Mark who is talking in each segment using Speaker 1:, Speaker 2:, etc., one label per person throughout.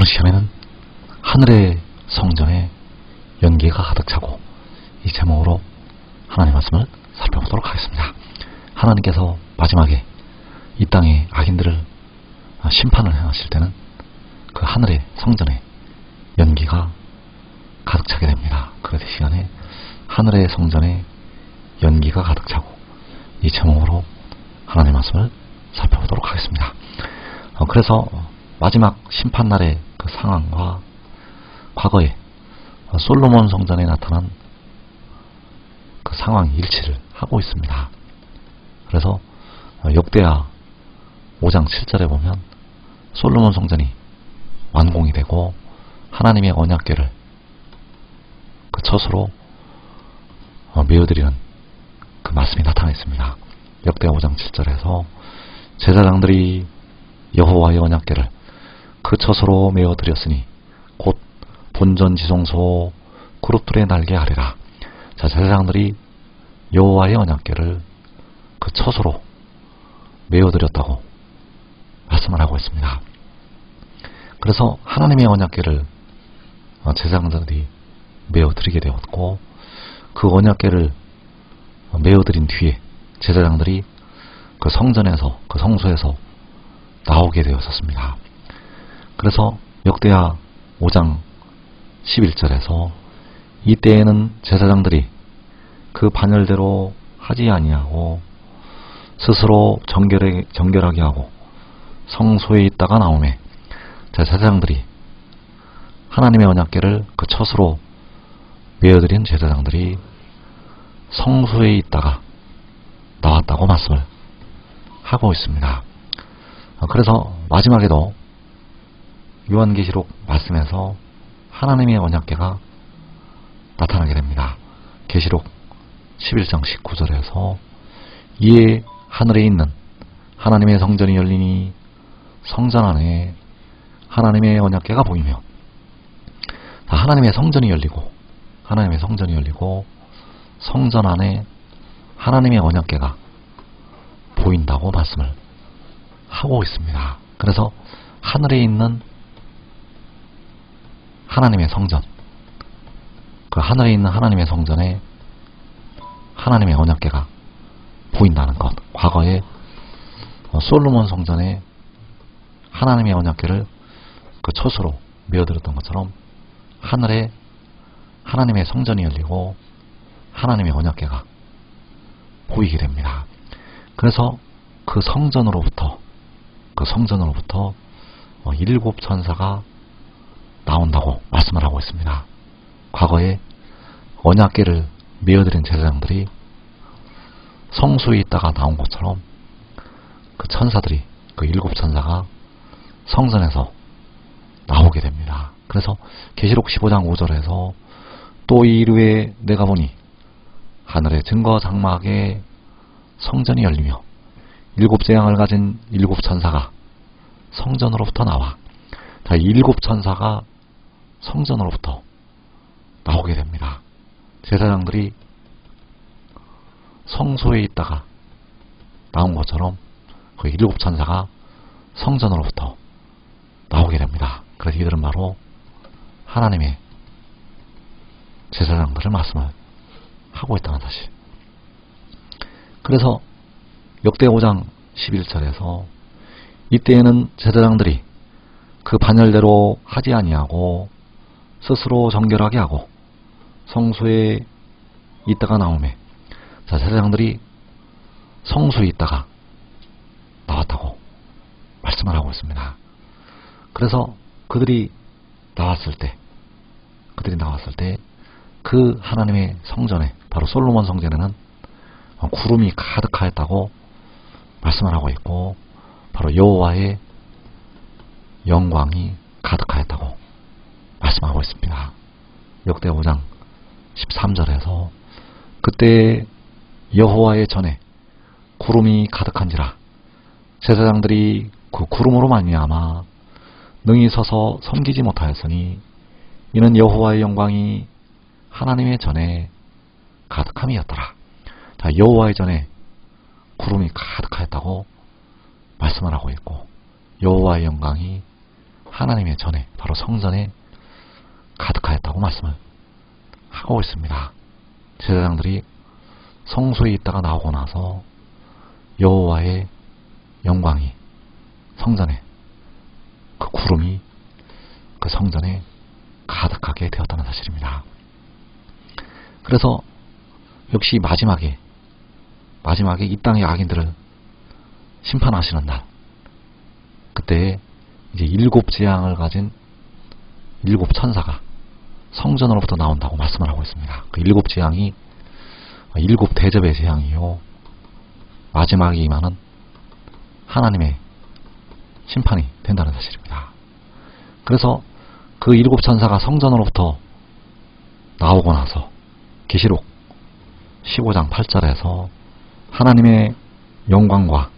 Speaker 1: 시간에는 하늘의 성전에 연기가 가득 차고, 이 제목으로 하나님의 말씀을 살펴보도록 하겠습니다. 하나님께서 마지막에 이 땅의 악인들을 심판을 행하실 때는 그 하늘의 성전에 연기가 가득 차게 됩니다. 그래서 이 시간에 하늘의 성전에 연기가 가득 차고, 이 제목으로 하나님의 말씀을 살펴보도록 하겠습니다. 그래서 마지막 심판날의 그 상황과 과거에 솔로몬 성전에 나타난 그 상황이 일치를 하고 있습니다. 그래서 역대하 5장 7절에 보면 솔로몬 성전이 완공이 되고 하나님의 언약궤를 그 처소로 메어드리는 그 말씀이 나타나 있습니다. 역대하 5장 7절에서 제사장들이 여호와의 언약궤를 그 처소로 메어드렸으니 곧 본전 지성소 그룹들의 날개 아래라. 자, 제사장들이 여호와의 언약궤를 그 처소로 메어드렸다고 말씀을 하고 있습니다. 그래서 하나님의 언약궤를 제사장들이 메어드리게 되었고, 그 언약궤를 메어드린 뒤에 제사장들이 그 성전에서, 그 성소에서 나오게 되었었습니다. 그래서 역대하 5장 11절에서 이때에는 제사장들이 그 반열대로 하지 아니하고 스스로 정결하게 하고 성소에 있다가 나오매, 제사장들이 하나님의 언약궤를 그 처소로 메어드린 제사장들이 성소에 있다가 나왔다고 말씀을 하고 있습니다. 그래서 마지막에도 요한계시록 말씀에서 하나님의 언약궤가 나타나게 됩니다. 계시록 11장 19절에서 이에 하늘에 있는 하나님의 성전이 열리니 성전 안에 하나님의 언약궤가 보이며, 하나님의 성전이 열리고 성전 안에 하나님의 언약궤가 보인다고 말씀을 하고 있습니다. 그래서 하늘에 있는 하나님의 성전, 그 하늘에 있는 하나님의 성전에 하나님의 언약궤가 보인다는 것, 과거에 솔로몬 성전에 하나님의 언약궤를 그 처소로 메어들었던 것처럼 하늘에 하나님의 성전이 열리고 하나님의 언약궤가 보이게 됩니다. 그래서 그 성전으로부터 일곱 천사가 나온다고 말씀을 하고 있습니다. 과거에 언약궤를 메어드린 제사장들이 성소에 있다가 나온 것처럼 그 천사들이, 그 일곱 천사가 성전에서 나오게 됩니다. 그래서 계시록 15장 5절에서 또 이르되 내가 보니 하늘의 증거 장막에 성전이 열리며 일곱 재앙을 가진 일곱 천사가 성전으로부터 나와, 이 일곱 천사가 성전으로부터 나오게 됩니다. 제사장들이 성소에 있다가 나온 것처럼 그 일곱 천사가 성전으로부터 나오게 됩니다. 그래서 이들은 바로 하나님의 제사장들을 말씀을 하고 있다는 사실. 그래서 역대 5장 11절에서 이때에는 제사장들이 그 반열대로 하지 아니하고 스스로 정결하게 하고 성소에 있다가 나오매, 제사장들이 성소에 있다가 나왔다고 말씀을 하고 있습니다. 그래서 그들이 나왔을 때 그 하나님의 성전에, 바로 솔로몬 성전에는 구름이 가득하였다고 말씀을 하고 있고, 바로 여호와의 영광이 가득하였다고 말씀하고 있습니다. 역대 5장 13절에서 그때 여호와의 전에 구름이 가득한지라 제사장들이 그 구름으로 말미암아 능히 서서 섬기지 못하였으니 이는 여호와의 영광이 하나님의 전에 가득함이었더라. 여호와의 전에 구름이 가득하였다고 말씀을 하고 있고, 여호와의 영광이 하나님의 전에, 바로 성전에 가득하였다고 말씀을 하고 있습니다. 제사장들이 성소에 있다가 나오고 나서 여호와의 영광이 성전에, 그 구름이 그 성전에 가득하게 되었다는 사실입니다. 그래서 역시 마지막에 이 땅의 악인들을 심판하시는 날, 그때 이제 7 재앙을 가진 7 천사가 성전으로부터 나온다고 말씀을 하고 있습니다. 그 7 재앙이 7 대접의 재앙이요, 마지막에 임하는 하나님의 심판이 된다는 사실입니다. 그래서 그 7 천사가 성전으로부터 나오고 나서 계시록 15장 8절에서 하나님의 영광과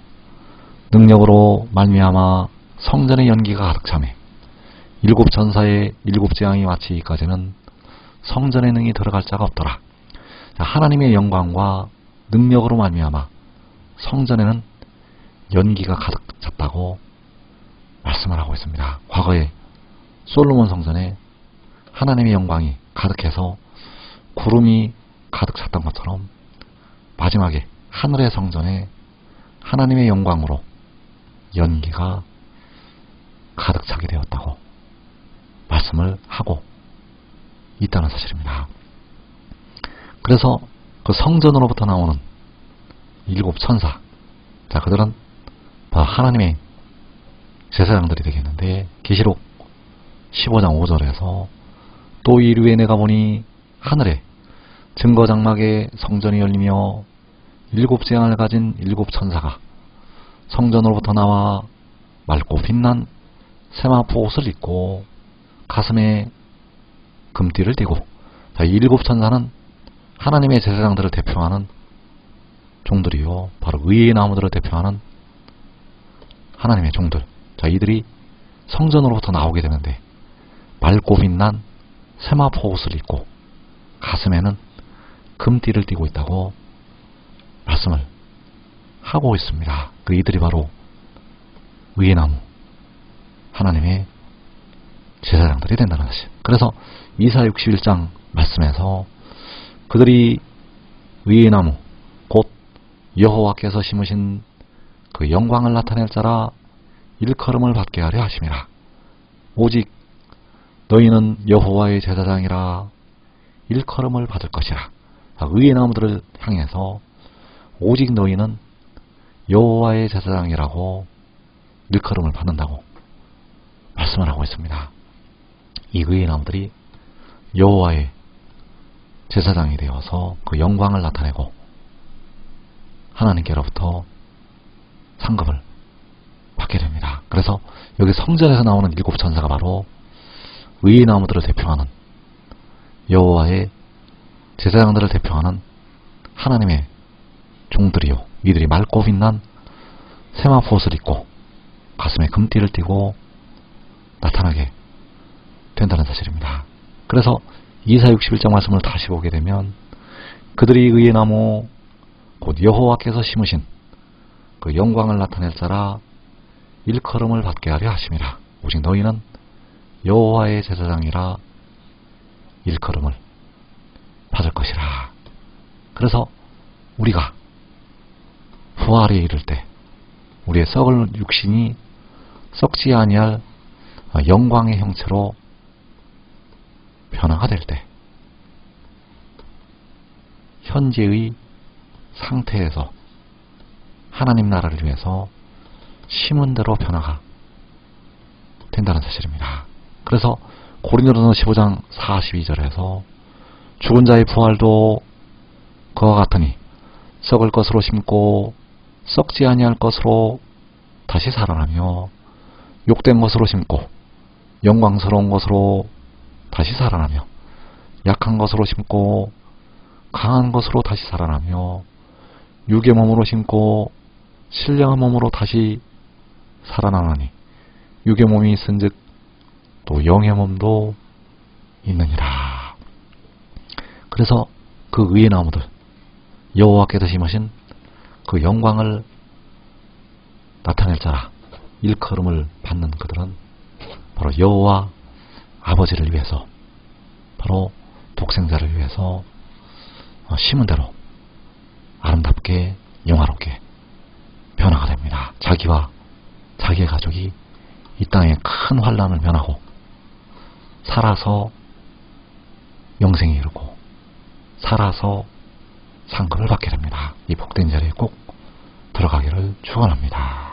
Speaker 1: 능력으로 말미암아 성전의 연기가 가득 차매 7 천사의 7 재앙이 마치기까지는 성전의 능이 들어갈 자가 없더라. 하나님의 영광과 능력으로 말미암아 성전에는 연기가 가득 찼다고 말씀을 하고 있습니다. 과거에 솔로몬 성전에 하나님의 영광이 가득해서 구름이 가득 찼던 것처럼 마지막에 하늘의 성전에 하나님의 영광으로 연기가 가득 차게 되었다고 말씀을 하고 있다는 사실입니다. 그래서 그 성전으로부터 나오는 7 천사, 자, 그들은 바로 하나님의 제사장들이 되겠는데, 계시록 15장 5절에서 또 이르되 내가 보니 하늘에 증거장막의 성전이 열리며 7 재앙을 가진 7 천사가 성전으로부터 나와 맑고 빛난 세마포 옷을 입고 가슴에 금띠를 띠고, 자, 이 7 천사는 하나님의 제사장들을 대표하는 종들이요, 바로 의의 나무들을 대표하는 하나님의 종들. 자, 이들이 성전으로부터 나오게 되는데 맑고 빛난 세마포 옷을 입고 가슴에는 금띠를 띠고 있다고 말씀을 하고 있습니다. 그 이들이 바로 의의 나무, 하나님의 제사장들이 된다는 것이. 그래서 이사 61장 말씀에서 그들이 의의 나무, 곧 여호와께서 심으신 그 영광을 나타낼 자라 일컬음을 받게 하려 하심이라. 오직 너희는 여호와의 제사장이라 일컬음을 받을 것이라. 의의 나무들을 향해서 오직 너희는 여호와의 제사장이라고 일컬음을 받는다고 말씀을 하고 있습니다. 이 의의 나무들이 여호와의 제사장이 되어서 그 영광을 나타내고 하나님께로부터 상급을 받게 됩니다. 그래서 여기 성전에서 나오는 7 천사가 바로 의의 나무들을 대표하는 여호와의 제사장들을 대표하는 하나님의 종들이요, 이들이 맑고 빛난 세마포 옷을 입고 가슴에 금띠를 띠고 나타나게 된다는 사실입니다. 그래서 이사 61장 말씀을 다시 보게 되면 그들이 의의 나무 곧 여호와께서 심으신 그 영광을 나타낼 자라 일컬음을 받게 하려 하심이라. 오직 너희는 여호와의 제사장이라 일컬음을 받을 것이라. 그래서 우리가 부활에 이를 때 우리의 썩을 육신이 썩지 아니할 영광의 형체로 변화가 될 때, 현재의 상태에서 하나님 나라를 위해서 심은 대로 변화가 된다는 사실입니다. 그래서 고린도전서 15장 42절에서 죽은 자의 부활도 그와 같으니 썩을 것으로 심고 썩지 아니할 것으로 다시 살아나며 욕된 것으로 심고 영광스러운 것으로 다시 살아나며 약한 것으로 심고 강한 것으로 다시 살아나며 육의 몸으로 심고 신령한 몸으로 다시 살아나나니 육의 몸이 있은즉 또 영의 몸도 있느니라. 그래서 그 의의 나무들, 여호와께서 심으신 그 영광을 나타낼 자라 일컬음을 받는 그들은 바로 여호와 아버지를 위해서, 바로 독생자를 위해서 심은 대로 아름답게 영화롭게 변화가 됩니다. 자기와 자기의 가족이 이 땅에 큰 환란을 면하고 살아서 영생에 이르고 살아서 상급을 받게 됩니다. 이 복된 자리에 꼭 들어가기를 축원합니다.